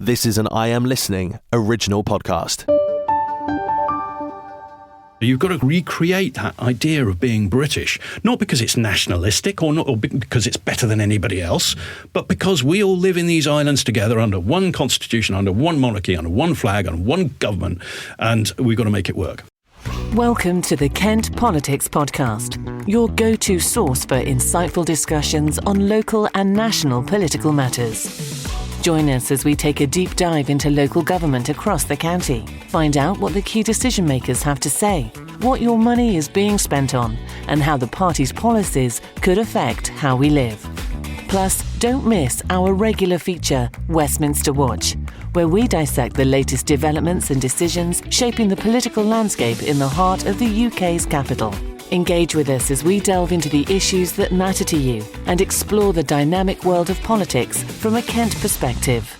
This is an I Am Listening original podcast. You've got to recreate that idea of being British, not because it's nationalistic or because it's better than anybody else, but because we all live in these islands together under one constitution, under one monarchy, under one flag, under one government, and we've got to make it work. Welcome to the Kent Politics Podcast, your go-to source for insightful discussions on local and national political matters. Join us as we take a deep dive into local government across the county. Find out what the key decision makers have to say, what your money is being spent on, and how the party's policies could affect how we live. Plus, don't miss our regular feature, Westminster Watch, where we dissect the latest developments and decisions shaping the political landscape in the heart of the UK's capital. Engage with us as we delve into the issues that matter to you and explore the dynamic world of politics from a Kent perspective.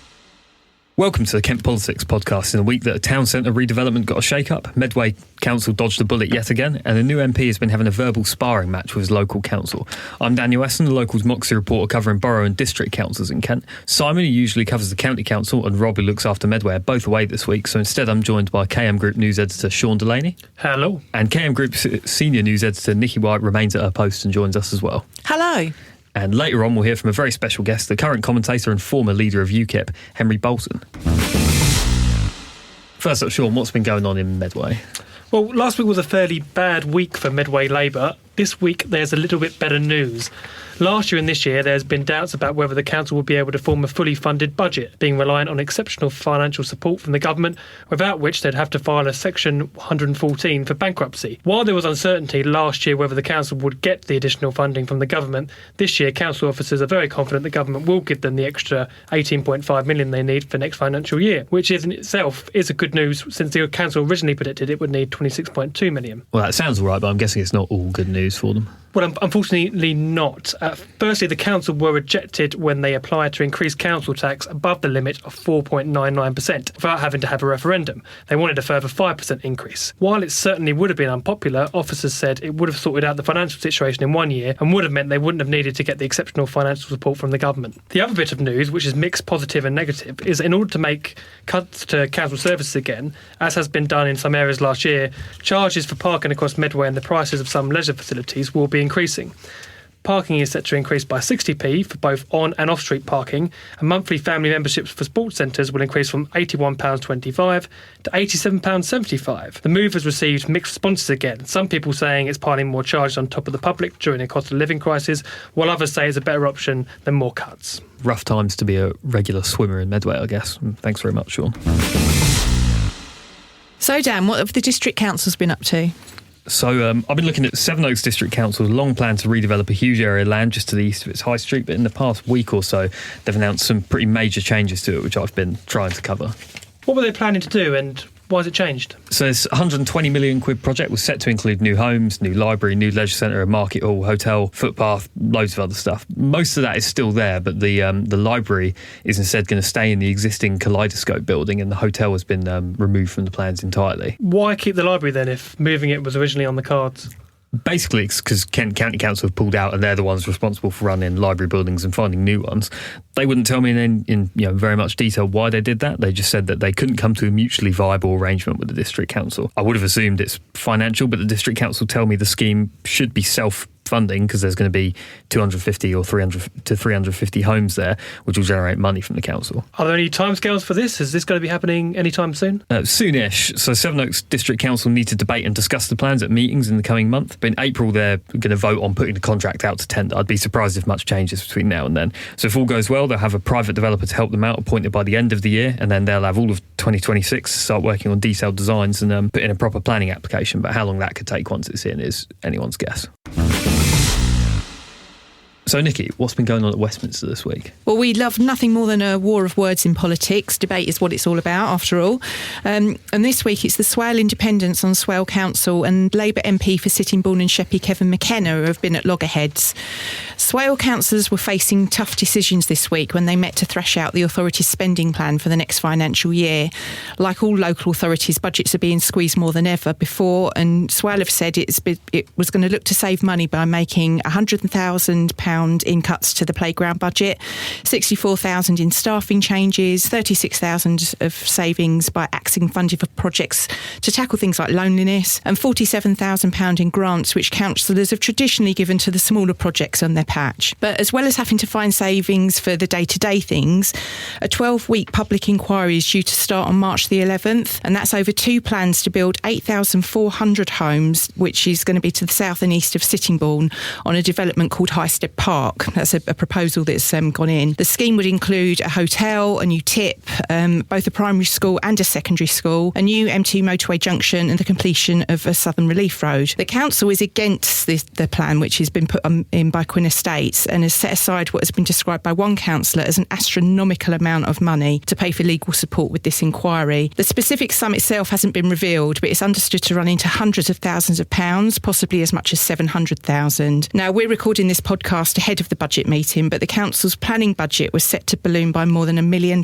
Welcome to the Kent Politics Podcast. In a week that a town centre redevelopment got a shake-up, Medway Council dodged a bullet yet again, and the new MP has been having a verbal sparring match with his local council. I'm Daniel Esson, the Locals Moxie reporter covering borough and district councils in Kent. Simon, who usually covers the county council, and Rob, who looks after Medway, are both away this week, so instead I'm joined by KM Group news editor Sean Delaney. Hello. And KM Group senior news editor Nikki White remains at her post and joins us as well. Hello. And later on we'll hear from a very special guest, the current commentator and former leader of UKIP, Henry Bolton. First up, Sean, what's been going on in Medway? Well, last week was a fairly bad week for Medway Labour. This week there's a little bit better news. Last year and this year there's been doubts about whether the council will be able to form a fully funded budget, being reliant on exceptional financial support from the government, without which they'd have to file a Section 114 for bankruptcy. While there was uncertainty last year whether the council would get the additional funding from the government, this year council officers are very confident the government will give them the extra $18.5 million they need for next financial year, which in itself is a good news since the council originally predicted it would need $26.2 million. Well, that sounds all right, but I'm guessing it's not all good news for them. Well, unfortunately not. Firstly, the council were rejected when they applied to increase council tax above the limit of 4.99% without having to have a referendum. They wanted a further 5% increase. While it certainly would have been unpopular, officers said it would have sorted out the financial situation in 1 year and would have meant they wouldn't have needed to get the exceptional financial support from the government. The other bit of news, which is mixed positive and negative, is in order to make cuts to council services again, as has been done in some areas last year, charges for parking across Medway and the prices of some leisure facilities will be increasing. Parking is set to increase by 60p for both on and off-street parking, and monthly family memberships for sports centres will increase from £81.25 to £87.75. The move has received mixed responses again, some people saying it's piling more charges on top of the public during a cost of living crisis, while others say it's a better option than more cuts. Rough times to be a regular swimmer in Medway, I guess. Thanks very much, Sean. So, Dan, what have the district councils been up to? So I've been looking at Seven Oaks District Council's long plan to redevelop a huge area of land just to the east of its high street, but in the past week or so they've announced some pretty major changes to it, which I've been trying to cover. What were they planning to do and why has it changed? So this £120 million project was set to include new homes, new library, new leisure centre, a market hall, hotel, footpath, loads of other stuff. Most of that is still there, but the library is instead going to stay in the existing Kaleidoscope building, and the hotel has been removed from the plans entirely. Why keep the library then if moving it was originally on the cards? Basically, it's because Kent County Council have pulled out and they're the ones responsible for running library buildings and finding new ones. They wouldn't tell me in very much detail why they did that. They just said that they couldn't come to a mutually viable arrangement with the District Council. I would have assumed it's financial, but the District Council tell me the scheme should be self-funding because there's going to be 250 or 300 to 350 homes there, which will generate money from the council. Are there any timescales for this? Is this going to be happening anytime soon? Soonish. So Seven Oaks District Council need to debate and discuss the plans at meetings in the coming month. But in April, they're going to vote on putting the contract out to tender. I'd be surprised if much changes between now and then. So if all goes well, they'll have a private developer to help them out, appointed by the end of the year, and then they'll have all of 2026 to start working on detailed designs and put in a proper planning application. But how long that could take once it's in is anyone's guess. So, Nikki, what's been going on at Westminster this week? Well, we love nothing more than a war of words in politics. Debate is what it's all about, after all. And this week it's the Swale Independents on Swale Council and Labour MP for Sittingbourne and Sheppey, Kevin McKenna, who have been at loggerheads. Swale councillors were facing tough decisions this week when they met to thrash out the authority's spending plan for the next financial year. Like all local authorities, budgets are being squeezed more than ever before, and Swale have said it was going to look to save money by making £100,000 in cuts to the playground budget, 64,000 in staffing changes, 36,000 of savings by axing funding for projects to tackle things like loneliness, and £47,000 in grants which councillors have traditionally given to the smaller projects on their patch. But as well as having to find savings for the day-to-day things, a 12-week public inquiry is due to start on March the 11th, and that's over two plans to build 8,400 homes, which is going to be to the south and east of Sittingbourne on a development called Highstead Park. That's a proposal that's gone in. The scheme would include a hotel, a new tip, both a primary school and a secondary school, a new M2 motorway junction and the completion of a Southern Relief Road. The council is against the plan, which has been put in by Quinn Estates, and has set aside what has been described by one councillor as an astronomical amount of money to pay for legal support with this inquiry. The specific sum itself hasn't been revealed, but it's understood to run into hundreds of thousands of pounds, possibly as much as 700,000. Now, we're recording this podcast ahead of the budget meeting, but the council's planning budget was set to balloon by more than £1 million.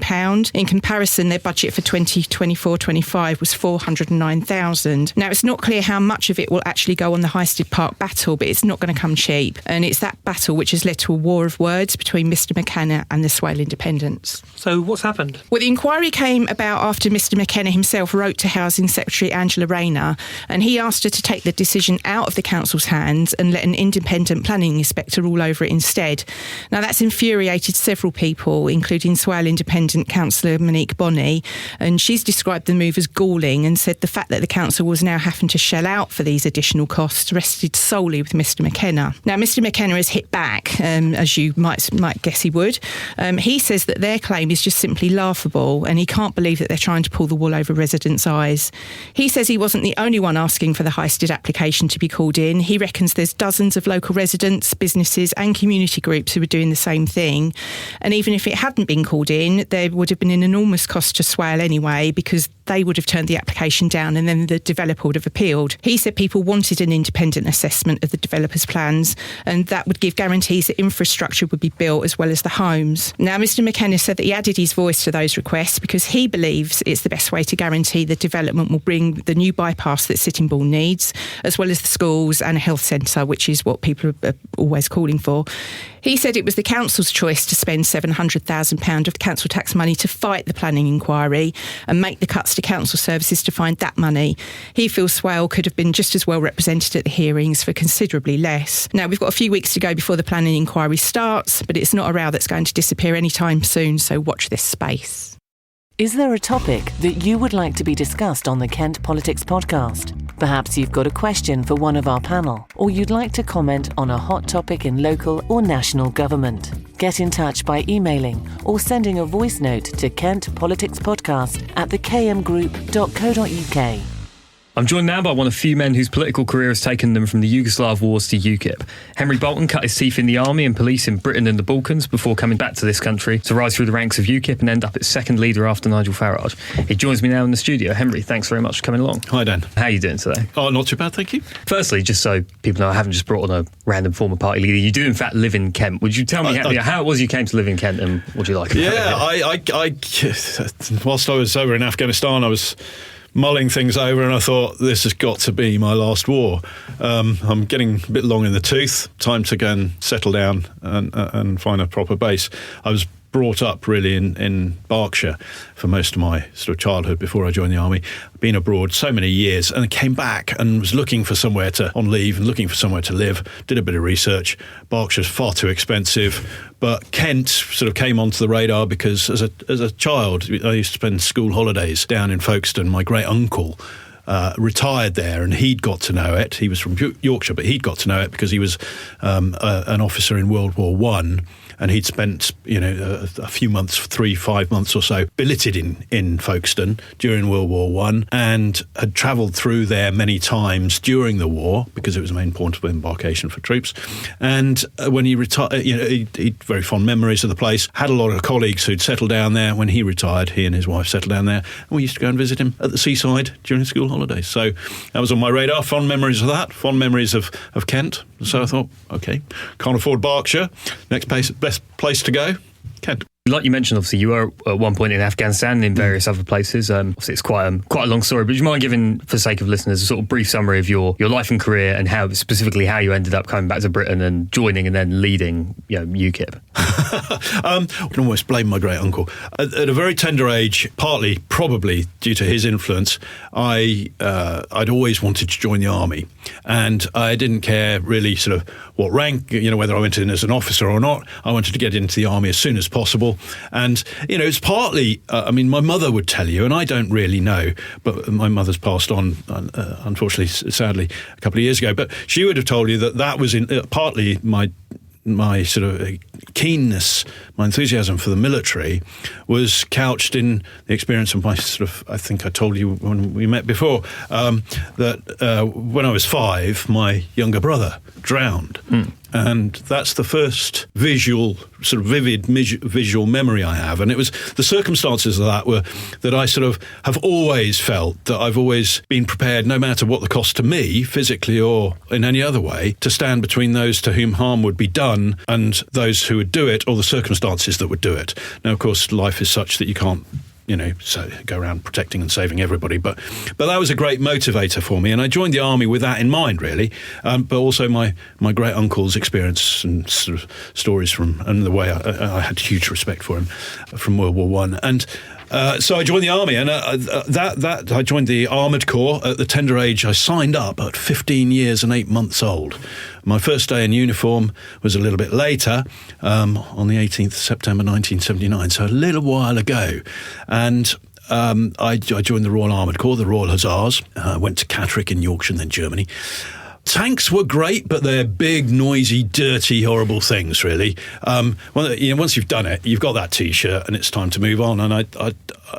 In comparison, their budget for 2024-25 was 409,000. Now, it's not clear how much of it will actually go on the Highstead Park battle, but it's not going to come cheap. And it's that battle which has led to a war of words between Mr McKenna and the Swale Independents. So what's happened? Well, the inquiry came about after Mr McKenna himself wrote to Housing Secretary Angela Rayner, and he asked her to take the decision out of the council's hands and let an independent planning inspector rule over it instead. Now, that's infuriated several people, including Swale Independent Councillor Monique Bonney, and she's described the move as galling and said the fact that the council was now having to shell out for these additional costs rested solely with Mr McKenna. Now, Mr McKenna has hit back, as you might guess he would. He says that their claim is just simply laughable, and he can't believe that they're trying to pull the wool over residents' eyes. He says he wasn't the only one asking for the Highstead application to be called in. He reckons there's dozens of local residents, businesses and community groups who are doing the same thing. And even if it hadn't been called in, there would have been an enormous cost to Swale anyway, because they would have turned the application down and then the developer would have appealed. He said people wanted an independent assessment of the developer's plans, and that would give guarantees that infrastructure would be built as well as the homes. Now, Mr McKenna said that he added his voice to those requests because he believes it's the best way to guarantee the development will bring the new bypass that Sittingbourne needs, as well as the schools and a health centre, which is what people are always calling for. He said it was the council's choice to spend £700,000 of council tax money to fight the planning inquiry and make the cuts to council services to find that money. He feels Swale could have been just as well represented at the hearings for considerably less. Now, we've got a few weeks to go before the planning inquiry starts, but it's not a row that's going to disappear anytime soon, so watch this space. Is there a topic that you would like to be discussed on the Kent Politics podcast? Perhaps you've got a question for one of our panel, or you'd like to comment on a hot topic in local or national government. Get in touch by emailing or sending a voice note to kentpoliticspodcast@thekmgroup.co.uk. I'm joined now by one of the few men whose political career has taken them from the Yugoslav wars to UKIP. Henry Bolton cut his teeth in the army and police in Britain and the Balkans before coming back to this country to rise through the ranks of UKIP and end up its second leader after Nigel Farage. He joins me now in the studio. Henry, thanks very much for coming along. Hi, Dan. How are you doing today? Oh, not too bad, thank you. Firstly, just so people know, I haven't just brought on a random former party leader. You do, in fact, live in Kent. Would you tell me how it was you came to live in Kent and what do you like about it? Yeah, I whilst I was over in Afghanistan, I was mulling things over and I thought, this has got to be my last war. I'm getting a bit long in the tooth. Time to go and settle down and find a proper base. I was brought up really in Berkshire for most of my sort of childhood before I joined the army. Been abroad so many years and came back and was looking for somewhere on leave and looking for somewhere to live. Did a bit of research. Berkshire's far too expensive, but Kent sort of came onto the radar because as a child I used to spend school holidays down in Folkestone. My great uncle retired there and he'd got to know it. He was from Yorkshire, but he'd got to know it because he was an officer in World War I. And he'd spent, a few months, 3-5 months or so, billeted in Folkestone during World War I, and had travelled through there many times during the war because it was a main point of embarkation for troops. And when he retired, he'd very fond memories of the place. Had a lot of colleagues who'd settled down there. When he retired, he and his wife settled down there, and we used to go and visit him at the seaside during school holidays. So that was on my radar. Fond memories of that. Fond memories of Kent. So I thought, okay, can't afford Berkshire. Next best place to go, Kent. Like you mentioned, obviously, you were at one point in Afghanistan and in various other places. Obviously, it's quite a long story, but do you mind giving, for the sake of listeners, a sort of brief summary of your life and career and how you ended up coming back to Britain and joining and then leading UKIP? I can almost blame my great uncle. At a very tender age, partly probably due to his influence, I'd always wanted to join the army, and I didn't care really sort of what rank, whether I went in as an officer or not. I wanted to get into the army as soon as possible. And, it's partly, my mother would tell you, and I don't really know, but my mother's passed on, unfortunately, sadly, a couple of years ago, but she would have told you that was partly my sort of keenness, my enthusiasm for the military was couched in the experience of my sort of, I think I told you when we met before, that when I was 5, my younger brother drowned. And that's the first vivid visual memory I have. And it was the circumstances of that were that I sort of have always felt that I've always been prepared, no matter what the cost to me, physically or in any other way, to stand between those to whom harm would be done and those who would do it, or the circumstances that would do it. Now, of course, life is such that you can't so go around protecting and saving everybody. But that was a great motivator for me. And I joined the army with that in mind, really. But also my great uncle's experience and sort of stories and the way I had huge respect for him from World War I. And so I joined the army, and I joined the Armoured Corps at the tender age. I signed up at 15 years and 8 months old. My first day in uniform was a little bit later, on the 18th of September 1979, so a little while ago. And I joined the Royal Armoured Corps, the Royal Hussars. Went to Catterick in Yorkshire and then Germany. Tanks were great, but they're big, noisy, dirty, horrible things, really. Once you've done it, you've got that T-shirt and it's time to move on. And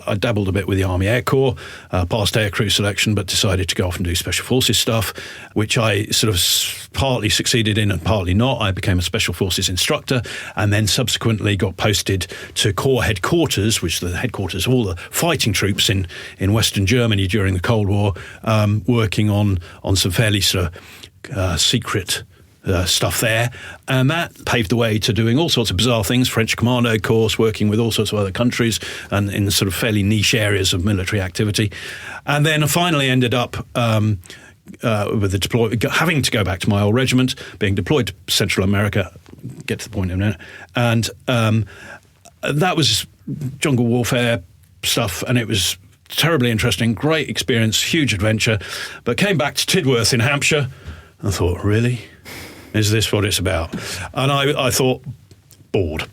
I dabbled a bit with the Army Air Corps, passed aircrew selection, but decided to go off and do Special Forces stuff, which I sort of partly succeeded in and partly not. I became a Special Forces instructor and then subsequently got posted to Corps headquarters, which is the headquarters of all the fighting troops in Western Germany during the Cold War, working on some fairly sort of secret stuff there, and that paved the way to doing all sorts of bizarre things. French commando course, working with all sorts of other countries and in sort of fairly niche areas of military activity, and then finally ended up with the having to go back to my old regiment, being deployed to Central America. Get to the point in a minute, and that was jungle warfare stuff, and it was terribly interesting, great experience, huge adventure. But came back to Tidworth in Hampshire and thought, really? Is this what it's about? And I thought, bored.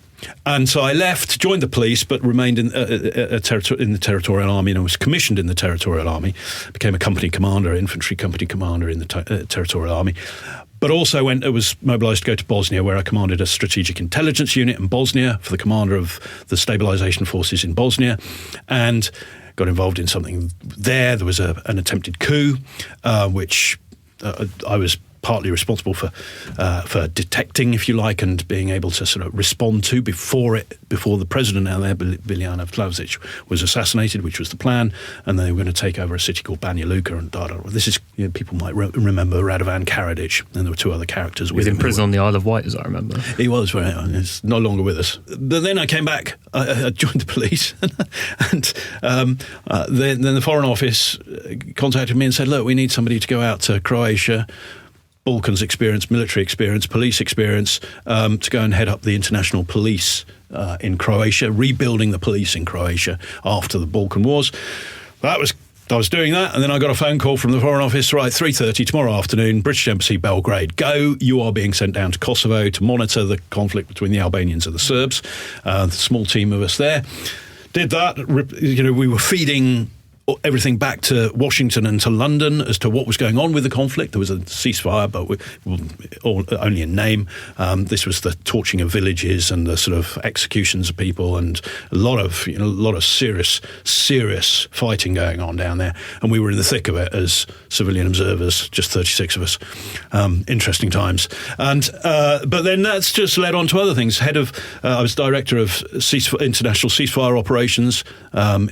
And so I left, joined the police, but remained in the Territorial Army, and I was commissioned in the Territorial Army, became a company commander, infantry company commander in the Territorial Army. But also was mobilised to go to Bosnia, where I commanded a strategic intelligence unit in Bosnia for the commander of the stabilisation forces in Bosnia, and got involved in something there. There was an attempted coup, which I was partly responsible for detecting, if you like, and being able to sort of respond to before the president now there, Biljana Vlahovic, was assassinated, which was the plan, and they were going to take over a city called Banja Luka. And this is, people might remember Radovan Karadzic, and there were two other characters with him. He was in prison on the Isle of Wight, as I remember. He was. He's no longer with us. But then I came back. I joined the police, and then the Foreign Office contacted me and said, "Look, we need somebody to go out to Croatia." Balkans experience, military experience, police experience, to go and head up the international police in Croatia, rebuilding the police in Croatia after the Balkan Wars. I was doing that, and then I got a phone call from the Foreign Office, right, 3:30 tomorrow afternoon, British Embassy, Belgrade. Go, you are being sent down to Kosovo to monitor the conflict between the Albanians and the Serbs. The small team of us there did that. We were feeding everything back to Washington and to London as to what was going on with the conflict. There was a ceasefire, but only in name. This was the torching of villages and the sort of executions of people, and a lot of serious fighting going on down there. And we were in the thick of it as civilian observers, just 36 of us. Interesting times. And but then that's just led on to other things. I was director of international ceasefire operations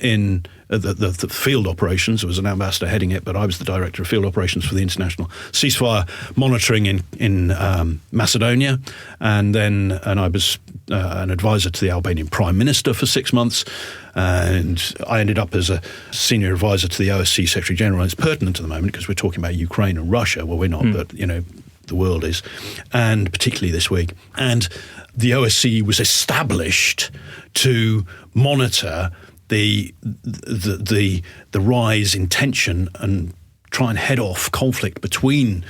in the field operations. There was an ambassador heading it, but I was the director of field operations for the international ceasefire monitoring in Macedonia, and I was an advisor to the Albanian Prime Minister for 6 months, and I ended up as a senior advisor to the OSCE Secretary General. And it's pertinent at the moment because we're talking about Ukraine and Russia. Well, we're not, but the world is, and particularly this week. And the OSCE was established to monitor the rise in tension and try and head off conflict between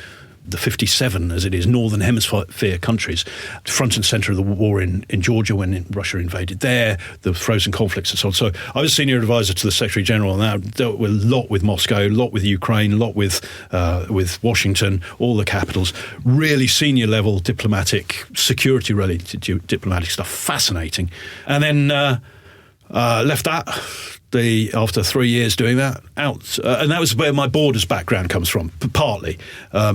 the 57, as it is, Northern Hemisphere countries, front and centre of the war in Georgia when Russia invaded there, the frozen conflicts and so on. So I was senior advisor to the Secretary General, and I dealt with a lot with Moscow, a lot with Ukraine, a lot with Washington, all the capitals. Really senior level diplomatic, security related diplomatic stuff, fascinating. And then left that. After 3 years doing that, and that was where my borders background comes from, partly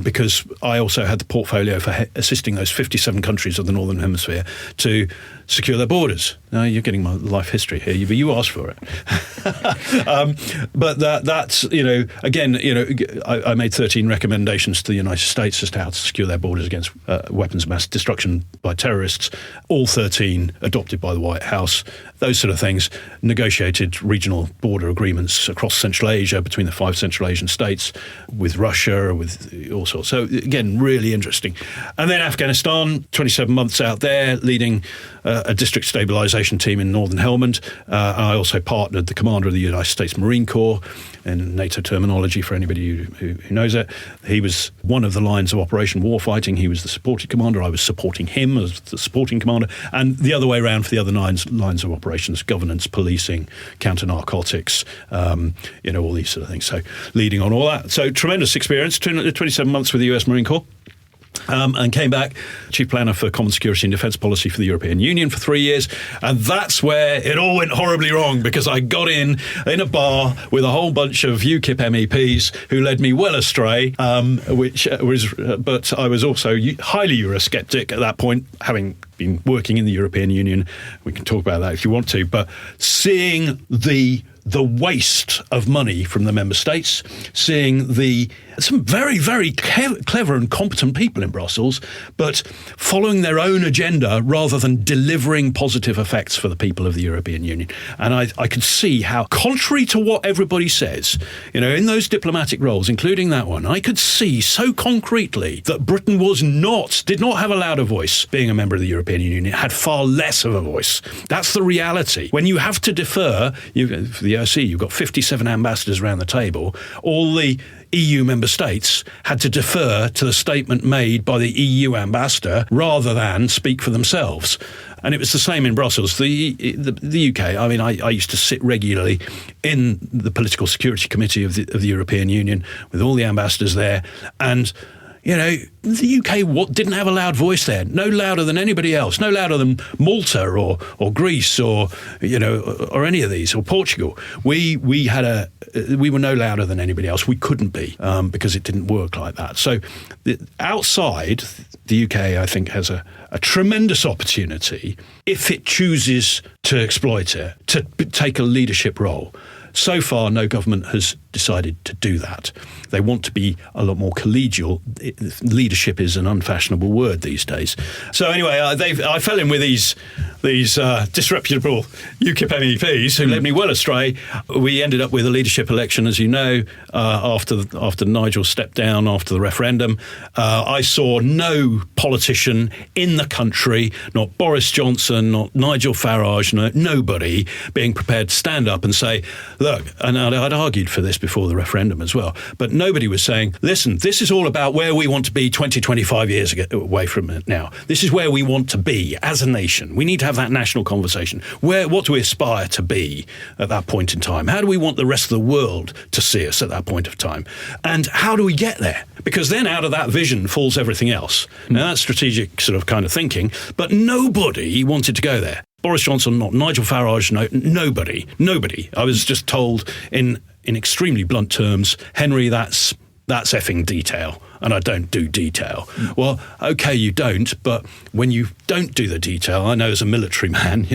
because I also had the portfolio for assisting those 57 countries of the Northern Hemisphere to secure their borders. Now you're getting my life history here, but you asked for it. But that's, again, I made 13 recommendations to the United States as to how to secure their borders against weapons of mass destruction by terrorists. All 13 adopted by the White House. Those sort of things. Negotiated regional border agreements across Central Asia between the 5 Central Asian states, with Russia, with all sorts. So again, really interesting. And then Afghanistan, 27 months out there, leading a district stabilisation team in Northern Helmand. I also partnered the commander of the United States Marine Corps, in NATO terminology for anybody who knows it. He was one of the lines of operation warfighting. He was the supporting commander. I was supporting him as the supporting commander. And the other way around for the other lines of operations, governance, policing, counter-narcotics, all these sort of things. So leading on all that. So tremendous experience, 27 months with the US Marine Corps. And came back chief planner for common security and defence policy for the European Union for 3 years, and that's where it all went horribly wrong, because I got in a bar with a whole bunch of UKIP MEPs who led me well astray, but I was also highly Eurosceptic at that point, having been working in the European Union. We can talk about that if you want to, but seeing the waste of money from the member states, seeing some very, very clever and competent people in Brussels, but following their own agenda rather than delivering positive effects for the people of the European Union. And I could see how, contrary to what everybody says, in those diplomatic roles, including that one, I could see so concretely that Britain did not have a louder voice being a member of the European Union. It had far less of a voice. That's the reality. When you have to defer, for the OSCE, you've got 57 ambassadors around the table, all the EU member states had to defer to the statement made by the EU ambassador rather than speak for themselves. And it was the same in Brussels. The UK, I used to sit regularly in the Political Security Committee of the European Union with all the ambassadors there, and the UK didn't have a loud voice there, no louder than anybody else, no louder than Malta or Greece or any of these, or Portugal. We were no louder than anybody else. We couldn't be because it didn't work like that. So outside, the UK, I think, has a tremendous opportunity, if it chooses to exploit it, to take a leadership role. So far, no government has decided to do that. They want to be a lot more collegial. Leadership is an unfashionable word these days. So anyway, I fell in with these disreputable UKIP MEPs who led me well astray. We ended up with a leadership election, as you know, after Nigel stepped down after the referendum. I saw no politician in the country, not Boris Johnson, not Nigel Farage, nobody being prepared to stand up and say, look, and I'd argued for this before the referendum as well, but nobody was saying, listen, this is all about where we want to be 20, 25 years away from it now. This is where we want to be as a nation. We need to have that national conversation. What do we aspire to be at that point in time? How do we want the rest of the world to see us at that point of time? And how do we get there? Because then out of that vision falls everything else. Now, that's strategic sort of kind of thinking, but nobody wanted to go there. Boris Johnson, not Nigel Farage, nobody. I was just told in extremely blunt terms, Henry, that's effing detail, and I don't do detail. Well, okay, you don't, but when you don't do the detail, I know as a military man,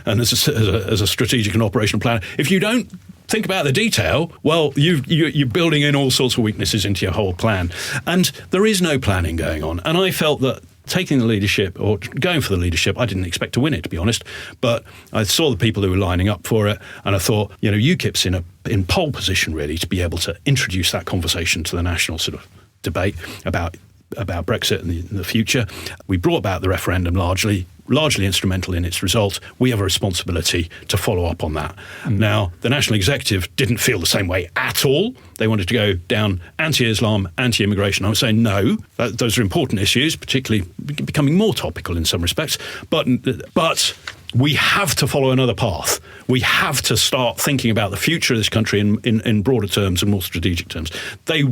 and as a strategic and operational planner, if you don't think about the detail, well, you're building in all sorts of weaknesses into your whole plan. And there is no planning going on. And I felt that taking the leadership or going for the leadership, I didn't expect to win it, to be honest. But I saw the people who were lining up for it, and I thought, UKIP's in pole position, really, to be able to introduce that conversation to the national sort of debate about Brexit and the future. We brought about the referendum largely instrumental in its result. We have a responsibility to follow up on that. Now, the National Executive didn't feel the same way at all. They wanted to go down anti-Islam, anti-immigration. I was saying no, those are important issues, particularly becoming more topical in some respects. But we have to follow another path. We have to start thinking about the future of this country in broader terms and more strategic terms. They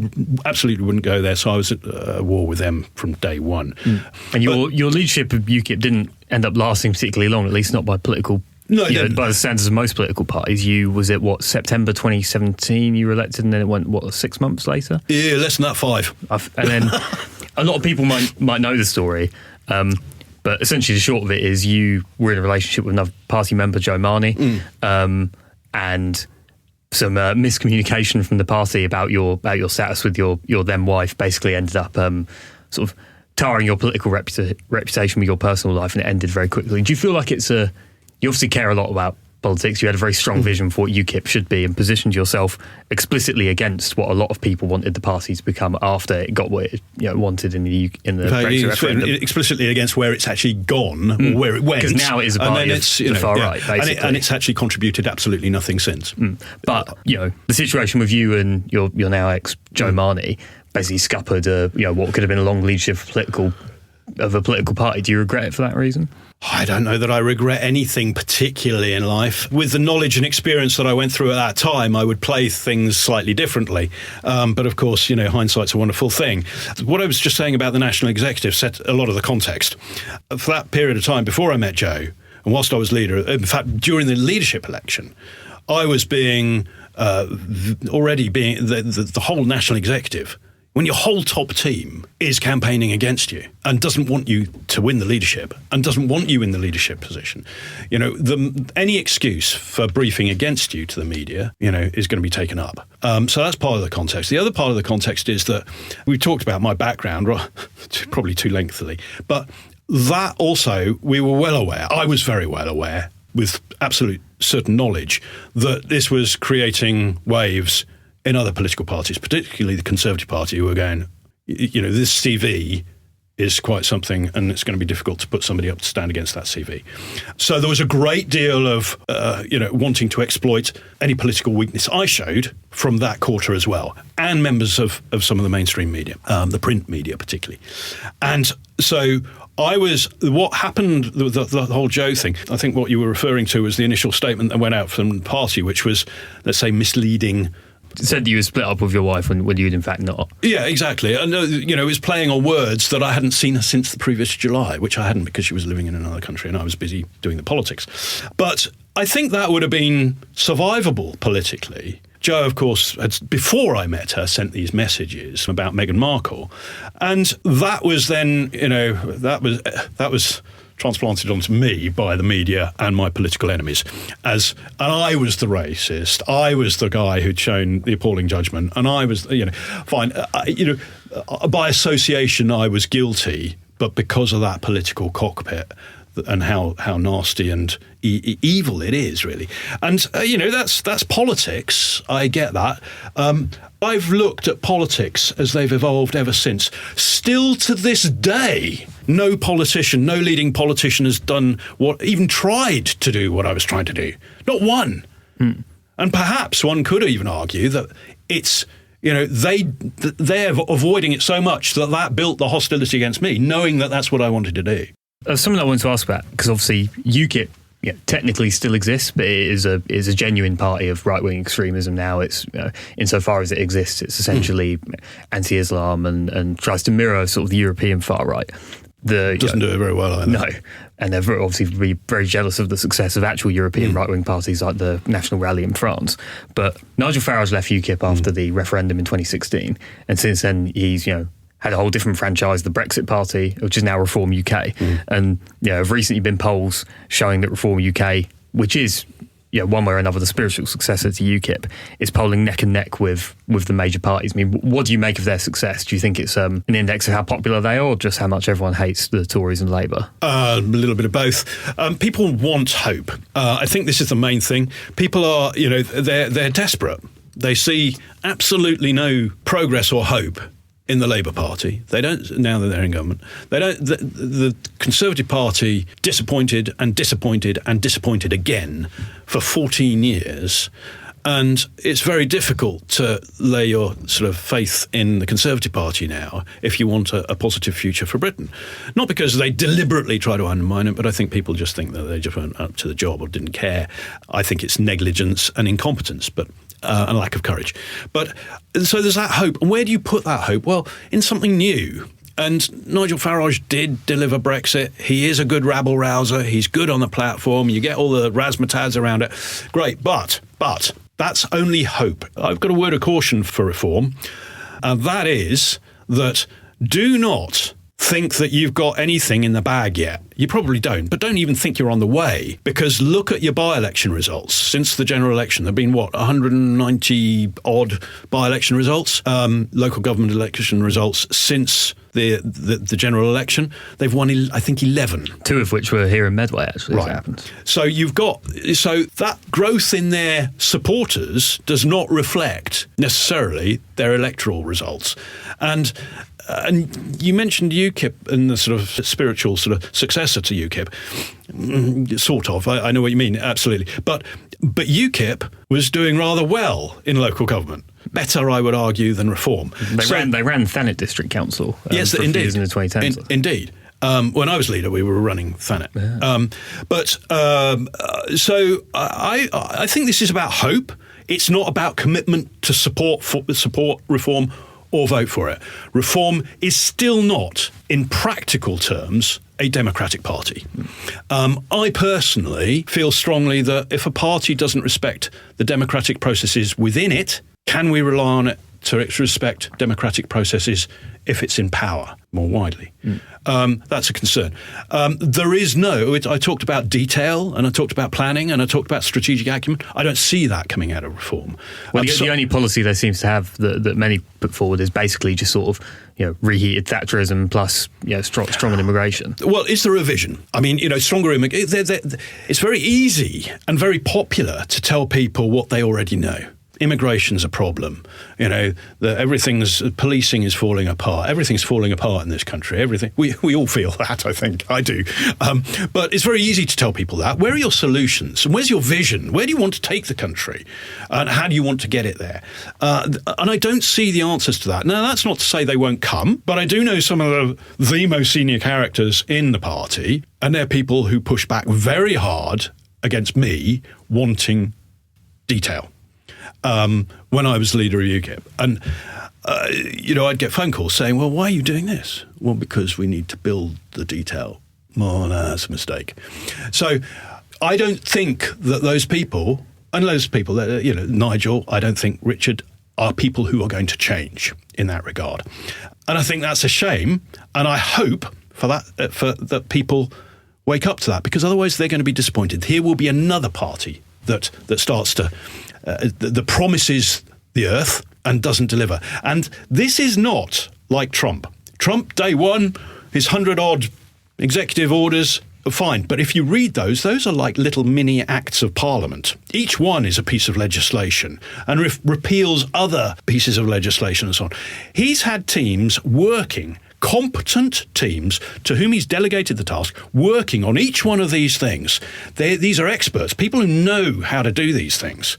absolutely wouldn't go there, so I was at war with them from day one. And your leadership of UKIP didn't end up lasting particularly long, at least not by political... No, by the standards of most political parties. September 2017 you were elected, and then it went, 6 months later? Yeah, less than that, 5. And then a lot of people might know the story, but essentially the short of it is you were in a relationship with another party member, Joe Marnie, and some miscommunication from the party about your status with your then wife basically ended up sort of tarring your political reputation with your personal life, and it ended very quickly. Do you feel like you obviously care a lot about politics. You had a very strong vision for what UKIP should be and positioned yourself explicitly against what a lot of people wanted the party to become after it got what it wanted in the Brexit referendum. Explicitly against where it's actually gone, or where it went. Because now it is a party of the far right, basically. And it's actually contributed absolutely nothing since. But, the situation with you and your now ex, Joe Marnie, basically scuppered what could have been a long leadership of a political party. Do you regret it for that reason? I don't know that I regret anything particularly in life. With the knowledge and experience that I went through at that time, I would play things slightly differently. But of course, hindsight's a wonderful thing. What I was just saying about the National Executive set a lot of the context. For that period of time before I met Joe, and whilst I was leader, in fact, during the leadership election, I was the whole National Executive. When your whole top team is campaigning against you and doesn't want you to win the leadership and doesn't want you in the leadership position, any excuse for briefing against you to the media, is going to be taken up. So that's part of the context. The other part of the context is that we talked about my background, probably too lengthily, but that also we were well aware. I was very well aware, with absolute certain knowledge, that this was creating waves in other political parties, particularly the Conservative Party, who are going, this CV is quite something, and it's going to be difficult to put somebody up to stand against that CV. So there was a great deal of, wanting to exploit any political weakness I showed from that quarter as well, and members of some of the mainstream media, the print media particularly. And so what happened, the whole Joe thing, I think what you were referring to was the initial statement that went out from the party, which was, let's say, misleading. Said that you were split up with your wife when you'd in fact not. Yeah, exactly. And it was playing on words that I hadn't seen her since the previous July, which I hadn't because she was living in another country and I was busy doing the politics. But I think that would have been survivable politically. Joe, of course, before I met her, sent these messages about Meghan Markle, and that was then, that was transplanted onto me by the media and my political enemies. And I was the racist. I was the guy who'd shown the appalling judgment. And I was, fine. By association, I was guilty. But because of that political cockpit and how nasty and evil it is, really. And, that's politics. I get that. I've looked at politics as they've evolved ever since. Still to this day, no leading politician has done even tried to do what I was trying to do. Not one. And perhaps one could even argue that it's, they're avoiding it so much that built the hostility against me, knowing that that's what I wanted to do. Something I wanted to ask about, because obviously UKIP technically still exists, but it is a genuine party of right-wing extremism now. It's insofar as it exists, it's essentially anti-Islam and tries to mirror sort of the European far right. Doesn't do it very well either. No, and they're obviously very jealous of the success of actual European right-wing parties like the National Rally in France. But Nigel Farage left UKIP after the referendum in 2016, and since then he's had a whole different franchise, the Brexit Party, which is now Reform UK. And have recently been polls showing that Reform UK, which is one way or another, the spiritual successor to UKIP is polling neck and neck with the major parties. I mean, what do you make of their success? Do you think it's an index of how popular they are, or just how much everyone hates the Tories and Labour? A little bit of both. People want hope. I think this is the main thing. People are, they're desperate. They see absolutely no progress or hope in the Labour Party. They don't, now that they're in government, they don't. The Conservative Party disappointed and disappointed and disappointed again for 14 years. And it's very difficult to lay your sort of faith in the Conservative Party now if you want a positive future for Britain. Not because they deliberately try to undermine it, but I think people just think that they just weren't up to the job or didn't care. I think it's negligence and incompetence, but a lack of courage. But so there's that hope. And where do you put that hope? Well, in something new. And Nigel Farage did deliver Brexit. He is a good rabble-rouser. He's good on the platform. You get all the razzmatazz around it. Great, but that's only hope. I've got a word of caution for reform, and that is that do not think that you've got anything in the bag yet. You probably don't, but don't even think you're on the way, because look at your by-election results. Since the general election, there have been, 190-odd by-election results, local government election results since the general election. They've won, I think, 11. 2 of which were here in Medway, actually, right. As it happens. So that growth in their supporters does not reflect necessarily their electoral results. And you mentioned UKIP and the sort of spiritual sort of successor to UKIP. Sort of. I know what you mean, absolutely. But UKIP was doing rather well in local government. Better, I would argue, than Reform. They ran Thanet District Council yes, for indeed. years in the 2010s. Indeed. When I was leader, we were running Thanet. Yeah. So I think this is about hope. It's not about commitment to support Reform or vote for it. Reform is still not, in practical terms, a democratic party. I personally feel strongly that if a party doesn't respect the democratic processes within it, can we rely on it to respect democratic processes if it's in power more widely? That's a concern. I talked about detail, and I talked about planning, and I talked about strategic acumen. I don't see that coming out of Reform. Well, the only policy there seems to have that many put forward is basically just sort of reheated Thatcherism plus stronger immigration. Well, is there a vision? I mean, stronger immigration. It's very easy and very popular to tell people what they already know. Immigration's a problem. Policing is falling apart. Everything's falling apart in this country. Everything. We all feel that, I think. I do. But it's very easy to tell people that. Where are your solutions? And where's your vision? Where do you want to take the country? And how do you want to get it there? And I don't see the answers to that. Now, that's not to say they won't come, but I do know some of the most senior characters in the party, and they're people who push back very hard against me wanting detail. When I was leader of UKIP. And, I'd get phone calls saying, well, why are you doing this? Well, because we need to build the detail. Oh, no, that's a mistake. So I don't think that those people, Nigel, I don't think Richard, are people who are going to change in that regard. And I think that's a shame. And I hope that people wake up to that, because otherwise they're going to be disappointed. Here will be another party that starts to... that promises the earth and doesn't deliver. And this is not like Trump. Trump, day one, his 100-odd executive orders are fine. But if you read those are like little mini acts of parliament. Each one is a piece of legislation and repeals other pieces of legislation and so on. He's had teams working, competent teams to whom he's delegated the task, working on each one of these things. These are experts, people who know how to do these things.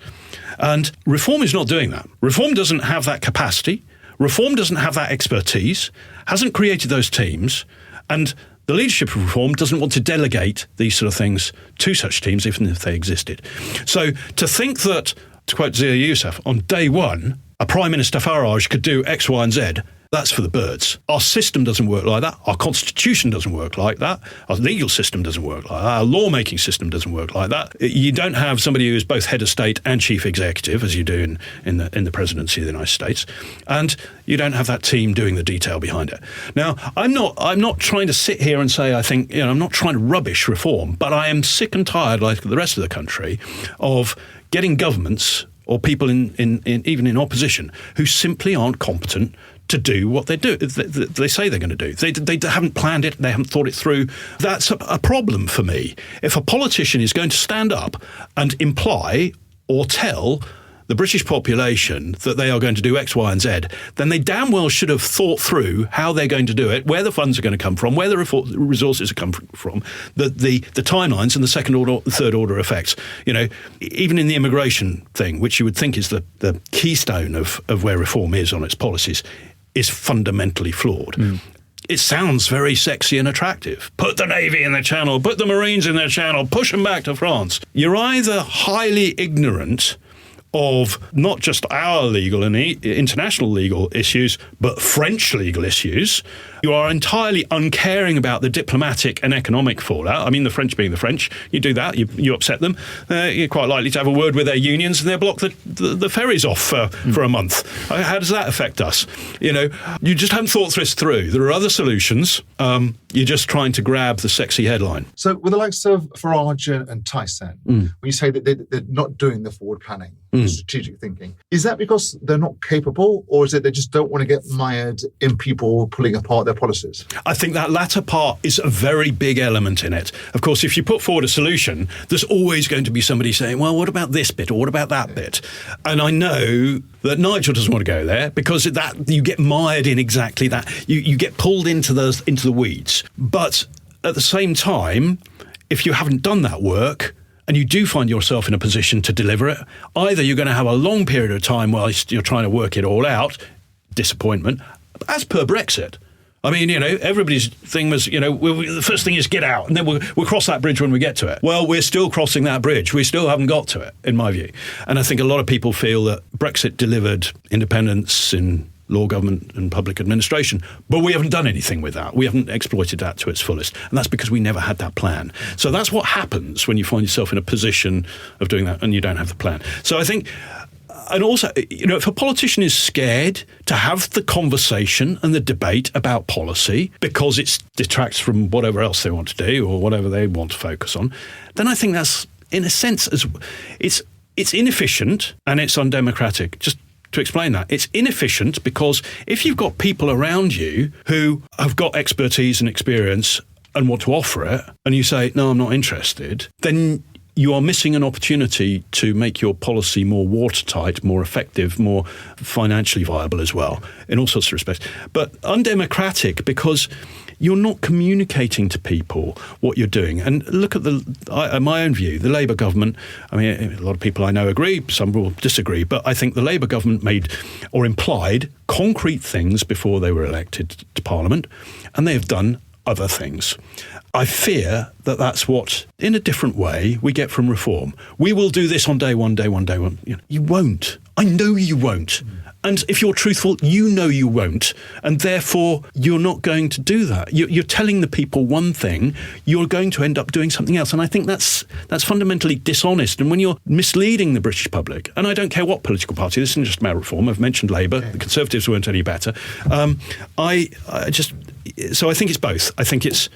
And Reform is not doing that. Reform doesn't have that capacity. Reform doesn't have that expertise, hasn't created those teams, and the leadership of Reform doesn't want to delegate these sort of things to such teams, even if they existed. So to think that, to quote Zia Youssef, on day one, a Prime Minister Farage could do X, Y and Z that's for the birds. Our system doesn't work like that. Our constitution doesn't work like that. Our legal system doesn't work like that. Our lawmaking system doesn't work like that. You don't have somebody who is both head of state and chief executive, as you do in the presidency of the United States, and you don't have that team doing the detail behind it. Now, I'm not trying to sit here and say I'm not trying to rubbish reform, but I am sick and tired, like the rest of the country, of getting governments or people in even in opposition who simply aren't competent to do what they do. They say they're going to do. They haven't planned it. They haven't thought it through. That's a problem for me. If a politician is going to stand up and imply or tell the British population that they are going to do X, Y, and Z, then they damn well should have thought through how they're going to do it, where the funds are going to come from, where the resources are coming from, the timelines and the second order, third order effects. Even in the immigration thing, which you would think is the keystone of where reform is on its policies, is fundamentally flawed. It sounds very sexy and attractive. Put the Navy in the Channel, put the Marines in the Channel, push them back to France. You're either highly ignorant of not just our legal and international legal issues, but French legal issues. You are entirely uncaring about the diplomatic and economic fallout. I mean, the French being the French, you do that, you upset them. You're quite likely to have a word with their unions and they'll block the ferries off for a month. How does that affect us? You just haven't thought this through. There are other solutions. You're just trying to grab the sexy headline. So with the likes of Farage and Tyson, when you say that they're not doing the forward planning, strategic thinking, is that because they're not capable, or is it they just don't want to get mired in people pulling apart their policies? I think that latter part is a very big element in it. Of course, if you put forward a solution, there's always going to be somebody saying, well, what about this bit or what about that bit? And I know that Nigel doesn't want to go there because that you get mired in exactly that. You get pulled into the weeds. But at the same time, if you haven't done that work, and you do find yourself in a position to deliver it, either you're going to have a long period of time whilst you're trying to work it all out, disappointment, as per Brexit. I mean, everybody's thing was, the first thing is get out, and then we'll cross that bridge when we get to it. Well, we're still crossing that bridge. We still haven't got to it, in my view. And I think a lot of people feel that Brexit delivered independence in law, government and public administration, but we haven't done anything with that. We haven't exploited that to its fullest. And that's because we never had that plan. So that's what happens when you find yourself in a position of doing that and you don't have the plan. So I think, and also, if a politician is scared to have the conversation and the debate about policy because it detracts from whatever else they want to do or whatever they want to focus on, then I think that's, in a sense, it's inefficient and it's undemocratic. Just to explain that, it's inefficient because if you've got people around you who have got expertise and experience and want to offer it, and you say, no, I'm not interested, then you are missing an opportunity to make your policy more watertight, more effective, more financially viable as well, in all sorts of respects. But undemocratic because you're not communicating to people what you're doing. And look at my own view, the Labour government, I mean, a lot of people I know agree, some will disagree, but I think the Labour government made or implied concrete things before they were elected to Parliament, and they have done other things. I fear that that's what, in a different way, we get from reform. We will do this on day one. You won't. I know you won't. And if you're truthful, you know you won't. And therefore, you're not going to do that. You're telling the people one thing, you're going to end up doing something else. And I think that's fundamentally dishonest. And when you're misleading the British public, and I don't care what political party, this isn't just about reform. I've mentioned Labour. The Conservatives weren't any better. So I think it's both. I think it's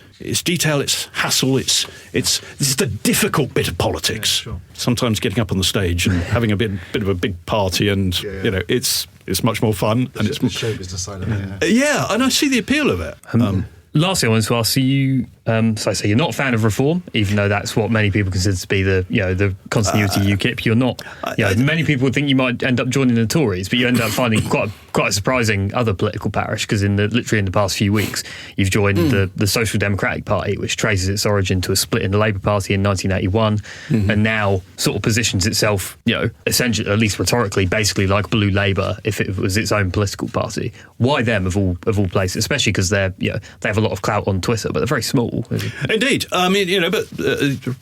detail, it's hassle, it's the difficult bit of politics. Yeah, sure. Sometimes getting up on the stage and having a bit of a big party, and it's much more fun. And it's the show business side of it. Yeah, and I see the appeal of it. Lastly, I wanted to ask you. So I say you're not a fan of reform, even though that's what many people consider to be the continuity UKIP. You're not. Many people would think you might end up joining the Tories, but you end up finding quite a surprising other political parish, because literally in the past few weeks, you've joined the Social Democratic Party, which traces its origin to a split in the Labour Party in 1981, and now sort of positions itself, essentially, at least rhetorically, basically like Blue Labour if it was its own political party. Why them of all places? Especially because they have a lot of clout on Twitter, but they're very small. Indeed. I mean, but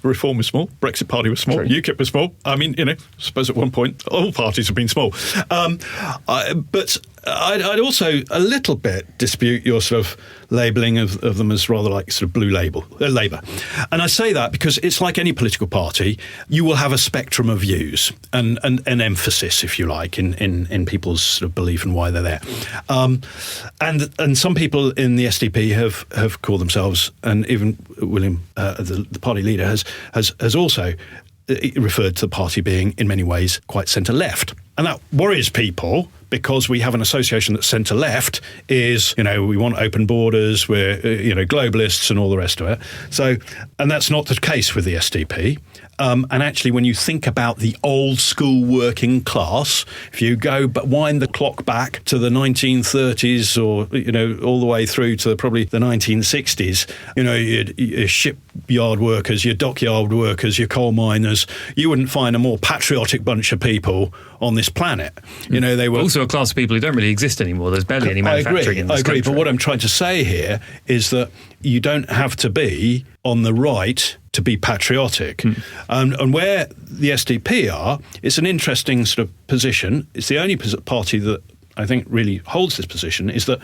Reform was small, Brexit Party was small, True. UKIP was small. I mean, I suppose at one point all parties have been small. But I'd also a little bit dispute your sort of labelling of them as rather like sort of blue Labour. And I say that because it's like any political party, you will have a spectrum of views and an emphasis, if you like, in people's sort of belief and why they're there. And some people in the SDP have called themselves, and even William, the party leader, has also referred to the party being in many ways quite centre-left. And that worries people because we have an association that centre-left is, we want open borders, we're, globalists and all the rest of it. So, and that's not the case with the SDP. And actually, when you think about the old school working class, if you go but wind the clock back to the 1930s or, all the way through to probably the 1960s, your shipyard workers, your dockyard workers, your coal miners, you wouldn't find a more patriotic bunch of people on this planet. They were also a class of people who don't really exist anymore. There's barely any manufacturing in this country. But what I'm trying to say here is that you don't have to be on the right to be patriotic. And where the SDP are, it's an interesting sort of position. It's the only party that I think really holds this position, is that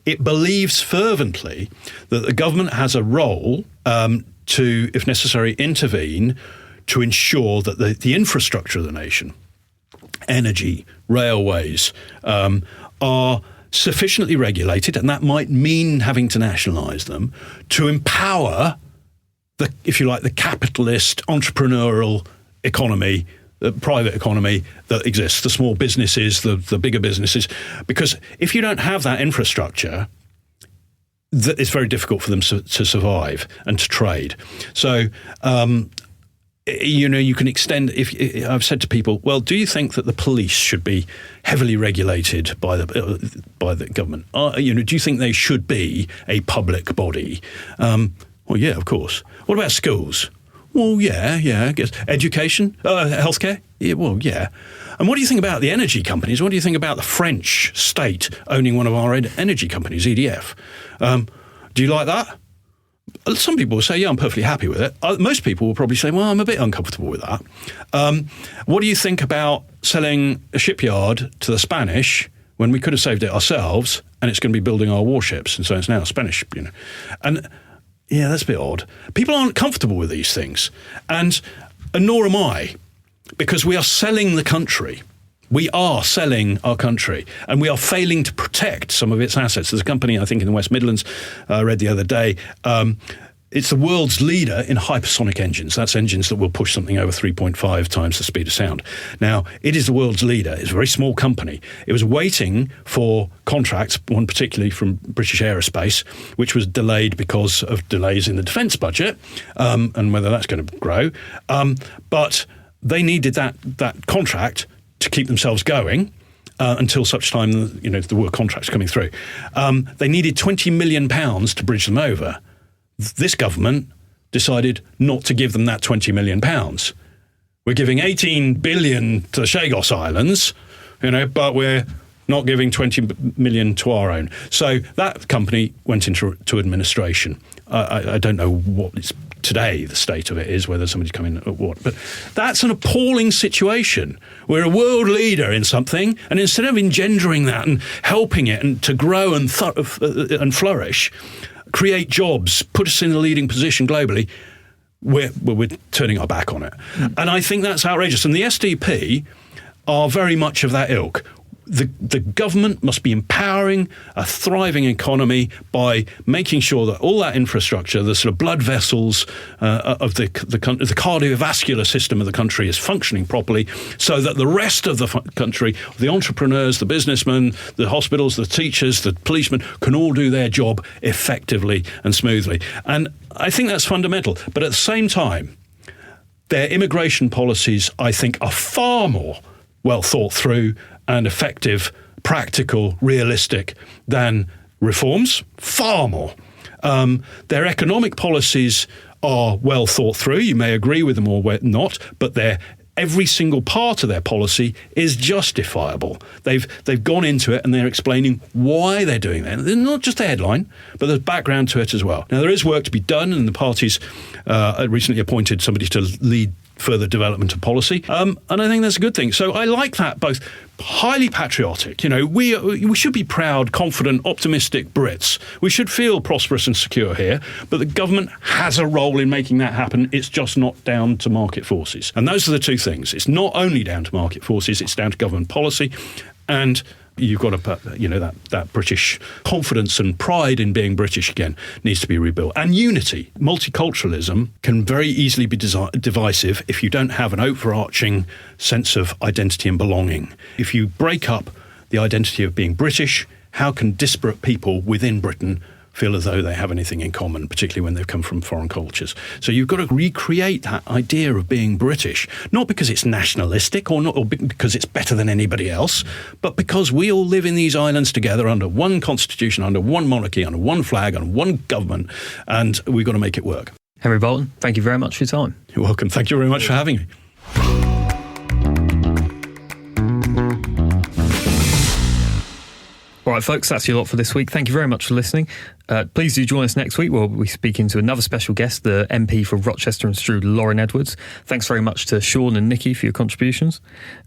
it believes fervently that the government has a role to, if necessary, intervene to ensure that the infrastructure of the nation, energy, railways, are sufficiently regulated, and that might mean having to nationalise them, to empower the capitalist, entrepreneurial economy, the private economy that exists, the small businesses, the bigger businesses. Because if you don't have that infrastructure, it's very difficult for them to survive and to trade. So, you can extend. I've said to people, well, do you think that the police should be heavily regulated by the government? Do you think they should be a public body? Well, yeah, of course. What about schools? Well, yeah, I guess. Education? Healthcare? Yeah, well, yeah. And what do you think about the energy companies? What do you think about the French state owning one of our energy companies, EDF? Do you like that? Some people will say, yeah, I'm perfectly happy with it. Most people will probably say, well, I'm a bit uncomfortable with that. What do you think about selling a shipyard to the Spanish when we could have saved it ourselves, and it's going to be building our warships, and so it's now Spanish, And yeah, that's a bit odd. People aren't comfortable with these things, and nor am I, because we are selling the country. We are selling our country, and we are failing to protect some of its assets. There's a company, I think, in the West Midlands, I read the other day, it's the world's leader in hypersonic engines. That's engines that will push something over 3.5 times the speed of sound. Now, it is the world's leader. It's a very small company. It was waiting for contracts, one particularly from British Aerospace, which was delayed because of delays in the defence budget, and whether that's going to grow. But they needed that contract to keep themselves going until such time there were contracts coming through. They needed £20 million to bridge them over. This government decided not to give them that £20 million. We're giving 18 billion to the Chagos Islands, but we're not giving 20 million to our own. So that company went into administration. I don't know what it's today, the state of it is, whether somebody's come in or what. But that's an appalling situation. We're a world leader in something, and instead of engendering that and helping it and to grow and flourish, create jobs, put us in a leading position globally, we're turning our back on it. And I think that's outrageous. And the SDP are very much of that ilk. The government must be empowering a thriving economy by making sure that all that infrastructure, the sort of blood vessels of the cardiovascular system of the country is functioning properly, so that the rest of the country, the entrepreneurs, the businessmen, the hospitals, the teachers, the policemen, can all do their job effectively and smoothly. And I think that's fundamental. But at the same time, their immigration policies, I think, are far more well thought through and effective, practical, realistic than reforms, far more. Their economic policies are well thought through. You may agree with them or not, but every single part of their policy is justifiable. They've gone into it and they're explaining why they're doing that. They're not just a headline, but there's background to it as well. Now, there is work to be done, and the parties recently appointed somebody to lead further development of policy. And I think that's a good thing. So I like that, both highly patriotic. We should be proud, confident, optimistic Brits. We should feel prosperous and secure here, but the government has a role in making that happen. It's just not down to market forces. And those are the two things. It's not only down to market forces, it's down to government policy. And you've got to put, that British confidence and pride in being British again needs to be rebuilt. And unity. Multiculturalism can very easily be divisive if you don't have an overarching sense of identity and belonging. If you break up the identity of being British, how can disparate people within Britain feel as though they have anything in common, particularly when they've come from foreign cultures? So you've got to recreate that idea of being British, not because it's nationalistic or because it's better than anybody else, but because we all live in these islands together under one constitution, under one monarchy, under one flag, under one government, and we've got to make it work. Henry Bolton, thank you very much for your time. You're welcome. Thank you very much for having me. All right, folks, that's your lot for this week. Thank you very much for listening. Please do join us next week where we'll be speaking to another special guest, the MP for Rochester and Stroud, Lauren Edwards. Thanks very much to Sean and Nikki for your contributions.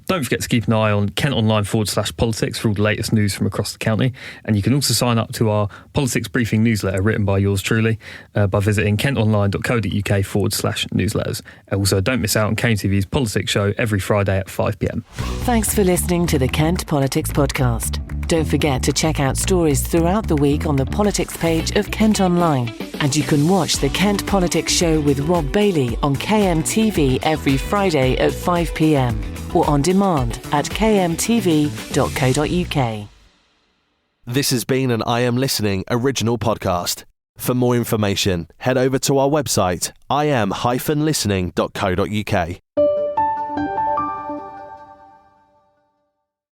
Don't forget to keep an eye on KentOnline/politics for all the latest news from across the county. And you can also sign up to our politics briefing newsletter written by yours truly by visiting kentonline.co.uk/newsletters. Also, don't miss out on KTV's politics show every Friday at 5 p.m. Thanks for listening to the Kent Politics Podcast. Don't forget to check out stories throughout the week on the politics page of Kent Online. And you can watch the Kent Politics Show with Rob Bailey on KMTV every Friday at 5 p.m. or on demand at kmtv.co.uk. This has been an I Am Listening original podcast. For more information, head over to our website, im-listening.co.uk.